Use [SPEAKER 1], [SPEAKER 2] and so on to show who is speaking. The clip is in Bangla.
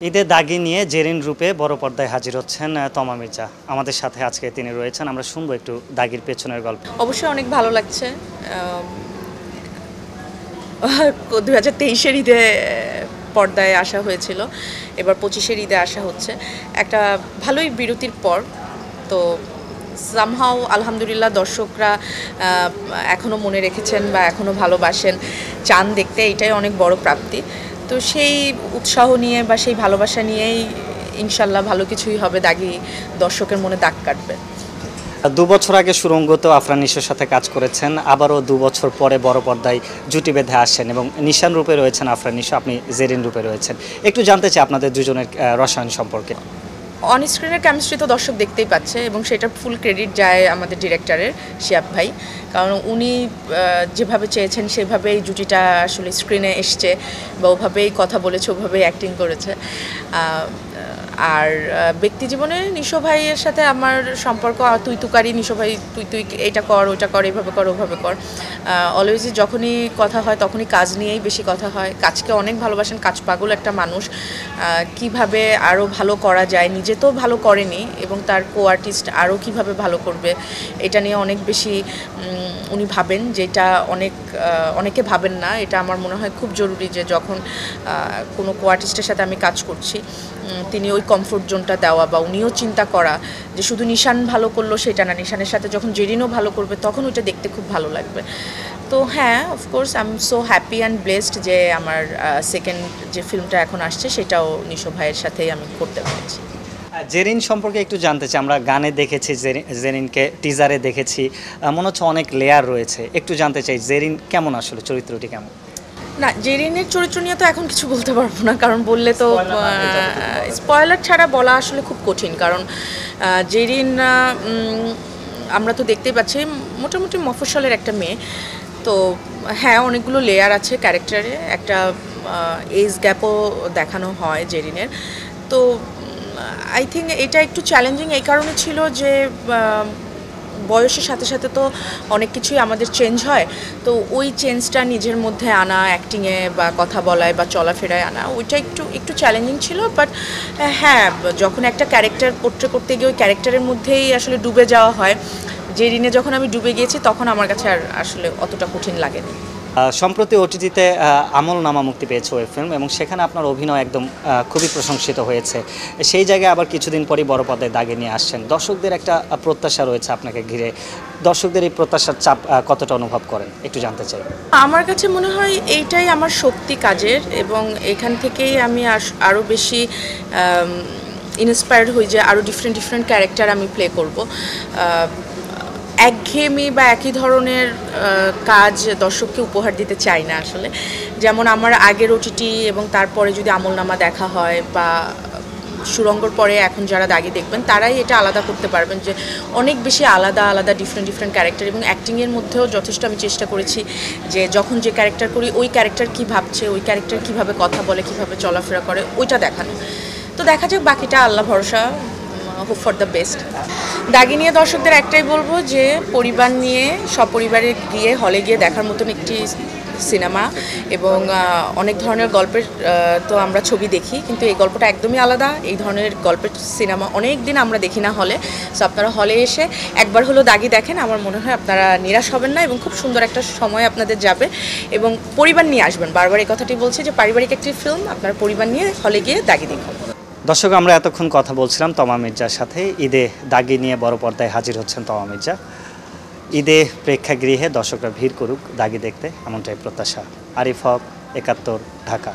[SPEAKER 1] ঈদে দাগি নিয়ে জেরিন রূপে বড় পর্দায় হাজির হচ্ছেন তমা মির্জা। আমাদের সাথে আজকে তিনি রয়েছেন, আমরা শুনবো একটু দাগির পেছনের গল্প।
[SPEAKER 2] অবশ্যই অনেক ভালো লাগছে। 2023-এর ঈদে পর্দায় আসা হয়েছিল, এবার 25-এর ঈদে আসা হচ্ছে। একটা ভালোই বিরতির পর, তো সামহাও আলহামদুলিল্লাহ দর্শকরা এখনও মনে রেখেছেন বা এখনও ভালোবাসেন, চান দেখতে, এটাই অনেক বড় প্রাপ্তি। তো সেই উৎসাহ নিয়ে বা সেই ভালোবাসা নিয়েই ইনশাল্লাহ ভালো কিছুই হবে, দাগি দর্শকের মনে দাগ কাটবে।
[SPEAKER 1] 2 বছর আগে সুরঙ্গতেও আফরান নিশোর সাথে কাজ করেছেন, আবারও 2 বছর পরে বড় পর্দায় জুটি বেঁধে আসেন এবং নিশান রূপে রয়েছেন আফরান নিশো, আপনি জেরিন রূপে রয়েছেন। একটু জানতে চাই আপনাদের দুজনের রসায়ন সম্পর্কে।
[SPEAKER 2] অন স্ক্রিনের কেমিস্ট্রি তো দর্শক দেখতেই পাচ্ছে এবং সেটার ফুল ক্রেডিট যায় আমাদের ডিরেক্টরের শিয়াব ভাই, কারণ উনি যেভাবে চেয়েছেন সেভাবেই জুটিটা আসলে স্ক্রিনে এসছে বা ওভাবেই কথা বলেছে, ওভাবেই অ্যাক্টিং করেছে। আর ব্যক্তি জীবনে নিশো ভাইয়ের সাথে আমার সম্পর্ক তুই তুকারি। নিশো ভাই তুই এইটা কর, ওইটা কর, এইভাবে কর, ওভাবে কর। অলওয়েজই যখনই কথা হয় তখনই কাজ নিয়েই বেশি কথা হয়। কাজকে অনেক ভালোবাসেন, কাজ পাগল একটা মানুষ। কিভাবে আরও ভালো করা যায়, নিজে তো ভালো করেনি এবং তার কো আর্টিস্ট আরও কীভাবে ভালো করবে এটা নিয়ে অনেক বেশি উনি ভাবেন, যেটা অনেকে ভাবেন না। এটা আমার মনে হয় খুব জরুরি যে যখন কোনো কো আর্টিস্টের সাথে আমি কাজ করছি তিনি ওই কমফোর্ট জোনটা দেওয়া বা উনিও চিন্তা করা যে শুধু নিশান ভালো করলো সেটা না, নিশানের সাথে যখন জেরিনও ভালো করবে তখন ওইটা দেখতে খুব ভালো লাগবে। তো হ্যাঁ, of course I am so happy and blessed যে আমার সেকেন্ড যে ফিল্মটা এখন আসছে সেটাও নিশো ভাইয়ের সাথেই আমি করতে পেরেছি।
[SPEAKER 1] জেরিন সম্পর্কে একটু জানতে চাই। আমরা গানে দেখেছি জেরিনকে, টিজারে দেখেছি, মনে হচ্ছে অনেক লেয়ার রয়েছে। একটু জানতে চাই জেরিন কেমন, আসলে চরিত্রটি কেমন?
[SPEAKER 2] না, জেরিনের চরিত্র নিয়ে তো এখন কিছু বলতে পারবো না, কারণ বললে তো স্পয়লার ছাড়া বলা আসলে খুব কঠিন। কারণ জেরিন আমরা তো দেখতেই পাচ্ছি মোটামুটি মফস্বলের একটা মেয়ে। তো হ্যাঁ, অনেকগুলো লেয়ার আছে ক্যারেক্টারে, একটা এজ গ্যাপও দেখানো হয় জেরিনের। তো আই থিঙ্ক এটা একটু চ্যালেঞ্জিং এই কারণে ছিল যে বয়সের সাথে সাথে তো অনেক কিছুই আমাদের চেঞ্জ হয়। তো ওই চেঞ্জটা নিজের মধ্যে আনা, অ্যাক্টিংয়ে বা কথা বলায় বা চলাফেরায় আনা, ওইটা একটু চ্যালেঞ্জিং ছিল। বাট হ্যাঁ, যখন একটা ক্যারেক্টার পোট্রে করতে গিয়ে ওই ক্যারেক্টারের মধ্যেই আসলে ডুবে যাওয়া হয়, জেরিনে যখন আমি ডুবে গিয়েছি তখন আমার কাছে আর আসলে অতটা কঠিন লাগেনি।
[SPEAKER 1] সম্প্রতি ওটিটিতে আমলনামা মুক্তি পেয়েছে ওই ফিল্ম এবং সেখানে আপনার অভিনয় একদম খুবই প্রশংসিত হয়েছে। সেই জায়গায় আবার কিছুদিন পরই বড় পর্দায় দাগে নিয়ে আসছেন। দর্শকদের একটা প্রত্যাশা রয়েছে আপনাকে ঘিরে, দর্শকদের এই প্রত্যাশার চাপ কতটা অনুভব করেন একটু জানতে চাই।
[SPEAKER 2] আমার কাছে মনে হয় এইটাই আমার শক্তি কাজের, এবং এখান থেকেই আমি আরও বেশি ইন্সপায়ার্ড হই যে আরও ডিফারেন্ট ক্যারেক্টার আমি প্লে করব। একঘেয়েমি বা একই ধরনের কাজ দর্শককে উপহার দিতে চাই না আসলে। যেমন আমার আগের ওটিটি এবং তারপরে যদি আমলনামা দেখা হয় বা সুরঙ্গর পরে এখন যারা দাগি দেখবেন তারাই এটা আলাদা করতে পারবেন যে অনেক বেশি আলাদা ডিফারেন্ট ক্যারেক্টার। এবং অ্যাক্টিংয়ের মধ্যেও যথেষ্ট আমি চেষ্টা করেছি যে যখন যে ক্যারেক্টার করি ওই ক্যারেক্টার কী ভাবছে, ওই ক্যারেক্টার কীভাবে কথা বলে, কীভাবে চলাফেরা করে, ওইটা দেখানো। তো দেখা যাক, বাকিটা আল্লাহ ভরসা, হোপ ফর দ্য বেস্ট। দাগি নিয়ে দর্শকদের একটাই বলবো যে পরিবার নিয়ে সপরিবারে গিয়ে হলে গিয়ে দেখার মতন একটি সিনেমা, এবং অনেক ধরনের গল্পের তো আমরা ছবি দেখি, কিন্তু এই গল্পটা একদমই আলাদা। এই ধরনের গল্পের সিনেমা অনেক দিন আমরা দেখি না হলে। সো আপনারা হলে এসে একবার হলো দাগি দেখেন, আমার মনে হয় আপনারা নিরাশ হবেন না এবং খুব সুন্দর একটা সময় আপনাদের যাবে। এবং পরিবার নিয়ে আসবেন, বারবার এই কথাটি বলছি যে পারিবারিক একটি ফিল্ম, আপনারা পরিবার নিয়ে হলে গিয়ে দাগি দেখুন।
[SPEAKER 1] দর্শক, আমরা এতক্ষণ কথা বলছিলাম তমা মির্জার সাথে। ঈদে দাগি নিয়ে বড় পর্দায় হাজির হচ্ছেন তমা মির্জা। ঈদে প্রেক্ষাগৃহে দর্শকরা ভিড় করুক দাগি দেখতে, এমনটাই প্রত্যাশা। আরিফ হক, 71, ঢাকা।